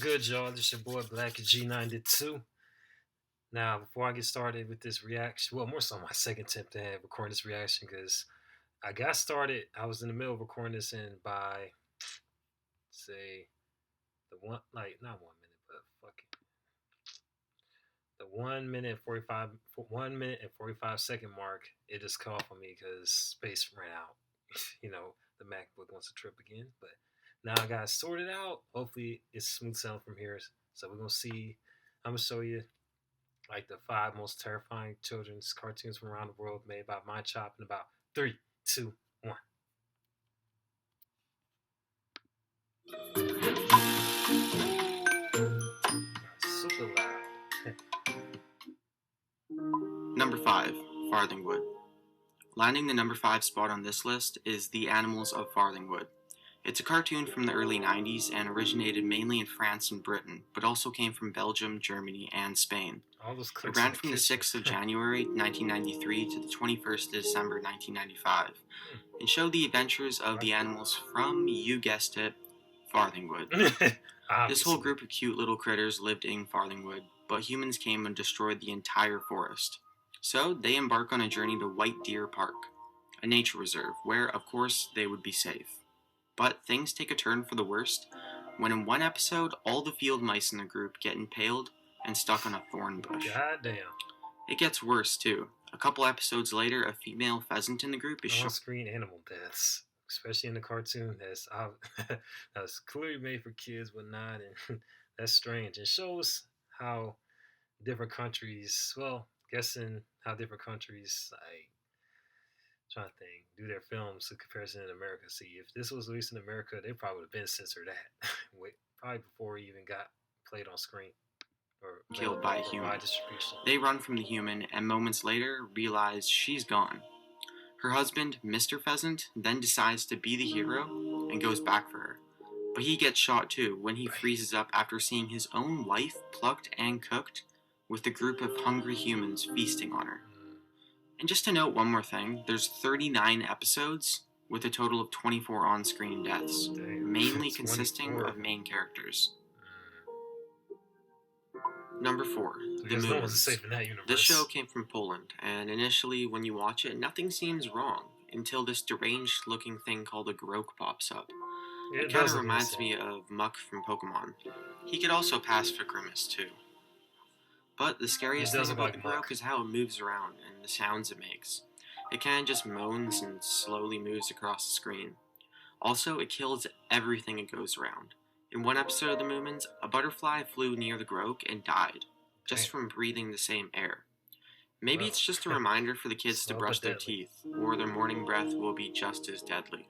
good, y'all? This your boy Blak G 92. Now, before I get started with this reaction, well, more so my second attempt at recording this reaction because I got started. I was in the middle of recording this, and by say the one, like not 1 minute, but fucking the 1 minute 45, 1 minute and 45 second mark, it just cut off on me because space ran out. The MacBook wants to trip again, but now I got it sorted out. Hopefully, it's smooth sailing from here. So we're gonna see. I'm gonna show you like the five most terrifying children's cartoons from around the world made by my chop in about three, two, one. Super loud. Number 5, Farthingwood. Landing the number 5 spot on this list is The Animals of Farthingwood. It's a cartoon from the early 90s and originated mainly in France and Britain, but also came from Belgium, Germany, and Spain. It ran from the 6th of January 1993 to the 21st of December 1995, and showed the adventures of the animals from, you guessed it, Farthingwood. This whole group of cute little critters lived in Farthingwood, but humans came and destroyed the entire forest. So they embark on a journey to White Deer Park, a nature reserve, where, of course, they would be safe. But things take a turn for the worst when in one episode, all the field mice in the group get impaled and stuck on a thorn bush. Goddamn. It gets worse, too. A couple episodes later, a female pheasant in the group is on-screen animal deaths, especially in the cartoon. That's clearly made for kids, but not, and that's strange. It shows how different countries, guessing how different countries, like, trying to think, do their films in comparison in America. See, if this was released in America, they probably would have been censored that, probably before it even got played on screen. Or killed by a human. They run from the human and moments later realize she's gone. Her husband, Mr. Pheasant, then decides to be the hero and goes back for her. But he gets shot too when he freezes up after seeing his own wife plucked and cooked with a group of hungry humans feasting on her. And just to note one more thing, there's 39 episodes with a total of 24 on-screen deaths, mainly consisting of main characters. Number 4, The Moomins. This show came from Poland, and initially when you watch it, nothing seems wrong until this deranged-looking thing called a Grok pops up. It kind of reminds me of Muck from Pokemon. He could also pass for Grimace too. But the scariest thing about the Grok is how it moves around and the sounds it makes. It kind of just moans and slowly moves across the screen. Also, it kills everything it goes around. In one episode of The Moomins, a butterfly flew near the Grok and died, just from breathing the same air. Maybe it's just a reminder for the kids to brush their teeth, or their morning breath will be just as deadly.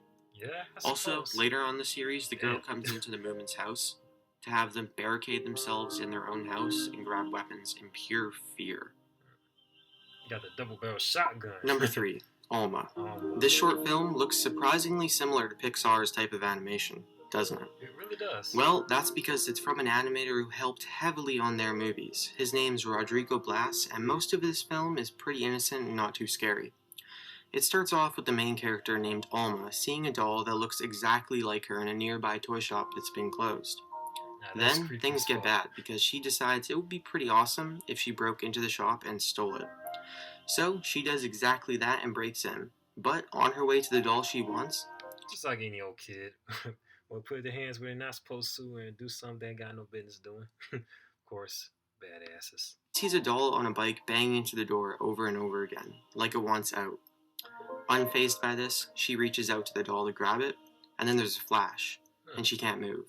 Also, later on in the series, the girl comes into the Moomins' house to have them barricade themselves in their own house and grab weapons in pure fear. You got the double-barrel shotgun. Number 3, Alma. This short film looks surprisingly similar to Pixar's type of animation, doesn't it? It really does. Well, that's because it's from an animator who helped heavily on their movies. His name's Rodrigo Blas, and most of this film is pretty innocent and not too scary. It starts off with the main character named Alma seeing a doll that looks exactly like her in a nearby toy shop that's been closed. Then things get bad because she decides it would be pretty awesome if she broke into the shop and stole it. So she does exactly that and breaks in. But on her way to the doll she wants, just like any old kid, will put their hands where they're not supposed to and do something they ain't got no business doing. Of course, badasses. Sees a doll on a bike bang into the door over and over again, like it wants out. Unfazed by this, she reaches out to the doll to grab it, and then there's a flash, and she can't move.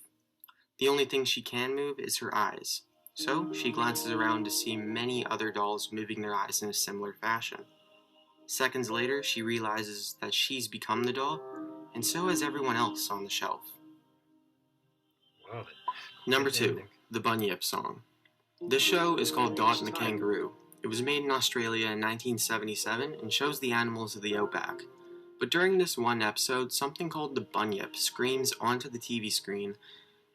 The only thing she can move is her eyes, so she glances around to see many other dolls moving their eyes in a similar fashion. Seconds later, she realizes that she's become the doll, and so has everyone else on the shelf. Number 2, The Bunyip Song. This show is called Dot and the Kangaroo. It was made in Australia in 1977 and shows the animals of the outback. But during this one episode, something called the Bunyip screams onto the TV screen,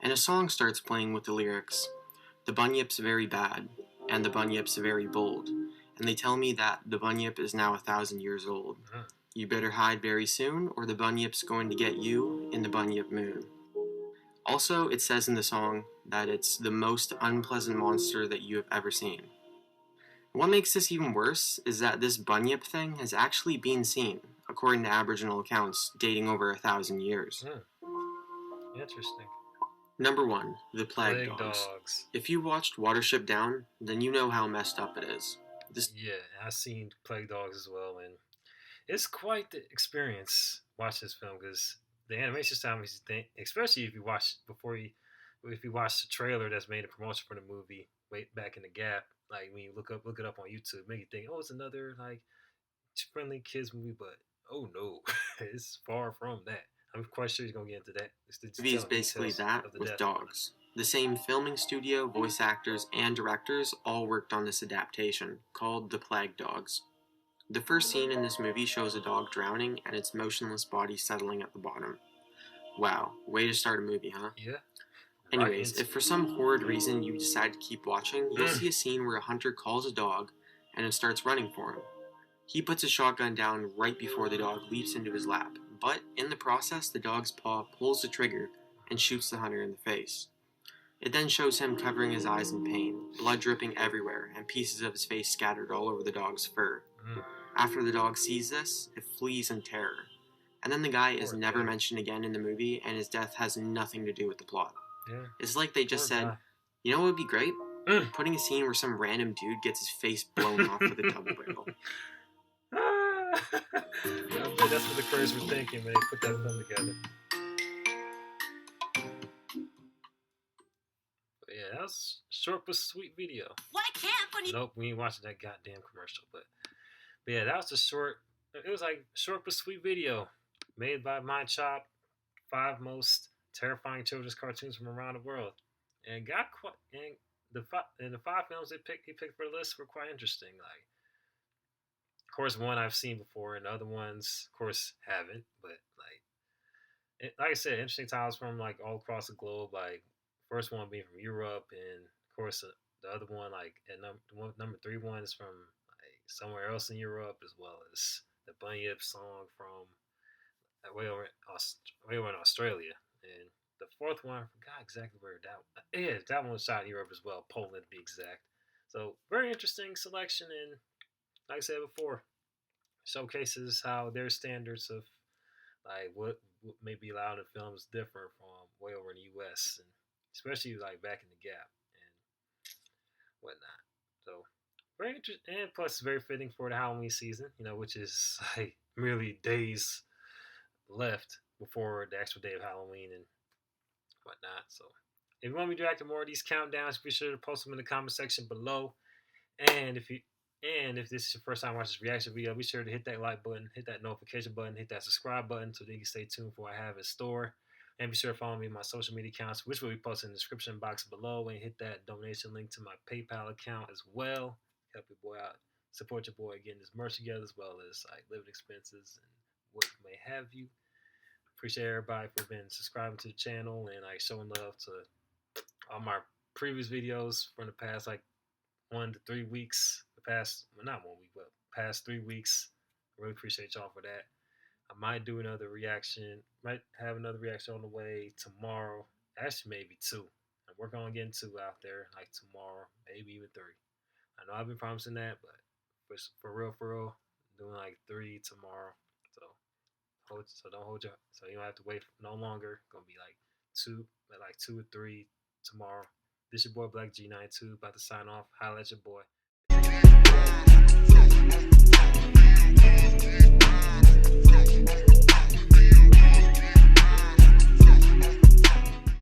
and a song starts playing with the lyrics, "The Bunyip's very bad, and the Bunyip's very bold, and they tell me that the Bunyip is now 1,000 years old. You better hide very soon, or the Bunyip's going to get you in the Bunyip moon." Also, it says in the song that it's the most unpleasant monster that you have ever seen. What makes this even worse is that this Bunyip thing has actually been seen, according to Aboriginal accounts dating over 1,000 years. Interesting. Number 1, the Plague Dogs. If you watched Watership Down, then you know how messed up it is. Yeah, I've seen Plague Dogs as well, and it's quite the experience watching this film because the animation style makes you think, especially if you watch the trailer that's made a promotion for the movie way back in the gap. Like when you look it up on YouTube, make you think, oh, it's another like friendly kids movie, but oh no, it's far from that. I'm quite sure he's gonna get into that. The movie is basically that with dogs. The same filming studio, voice actors, and directors all worked on this adaptation, called The Plague Dogs. The first scene in this movie shows a dog drowning and its motionless body settling at the bottom. Wow, way to start a movie, huh? Yeah. Anyways, if for some horrid reason you decide to keep watching, you'll see a scene where a hunter calls a dog and it starts running for him. He puts his shotgun down right before the dog leaps into his lap, but in the process, the dog's paw pulls the trigger and shoots the hunter in the face. It then shows him covering his eyes in pain, blood dripping everywhere, and pieces of his face scattered all over the dog's fur. After the dog sees this, it flees in terror. And then the guy is never mentioned again in the movie, and his death has nothing to do with the plot. Yeah. It's like they just said, you know what would be great? Putting a scene where some random dude gets his face blown off with a double barrel. That's what the creators were thinking when they put that film together. But yeah, that was short but sweet video. Nope, we ain't watching that goddamn commercial. But yeah, that was a short. It was like short but sweet video made by My Chop, 5 most terrifying children's cartoons from around the world, and got quite. And the 5 films he picked for the list were quite interesting. Like, of course, one I've seen before, and other ones, of course, haven't. But like I said, interesting titles from like all across the globe. Like, first one being from Europe, and of course, the other one like number 3 one is from like somewhere else in Europe, as well as the Bunyip song from way over in Australia, and the 4th one I forgot exactly where that one was shot in Europe as well, Poland to be exact. So very interesting selection, and like I said before, showcases how their standards of like what may be allowed in films differ from way over in the U.S. and especially like back in the gap and whatnot. So very interesting, and plus very fitting for the Halloween season, which is like merely days left before the actual day of Halloween and whatnot. So if you want me to react to more of these countdowns, be sure to post them in the comment section below. And if this is your first time watching this reaction video, be sure to hit that like button, hit that notification button, hit that subscribe button so that you can stay tuned for what I have in store. And be sure to follow me on my social media accounts, which will be posted in the description box below. And hit that donation link to my PayPal account as well. Help your boy out. Support your boy getting this merch together, as well as like living expenses and what may have you. Appreciate everybody for being subscribing to the channel and like showing love to all my previous videos from the past like 1 to 3 weeks. Not 1 week, but past 3 weeks. I really appreciate y'all for that. I might do another reaction. Might have another reaction on the way tomorrow. Actually, maybe 2. I'm working on getting 2 out there, like tomorrow, maybe even 3. I know I've been promising that, but for real, I'm doing like 3 tomorrow. So don't hold your. So you don't have to wait no longer. It's gonna be like 2 or 3 tomorrow. This your boy Blak G 92 about to sign off. Holla at your boy.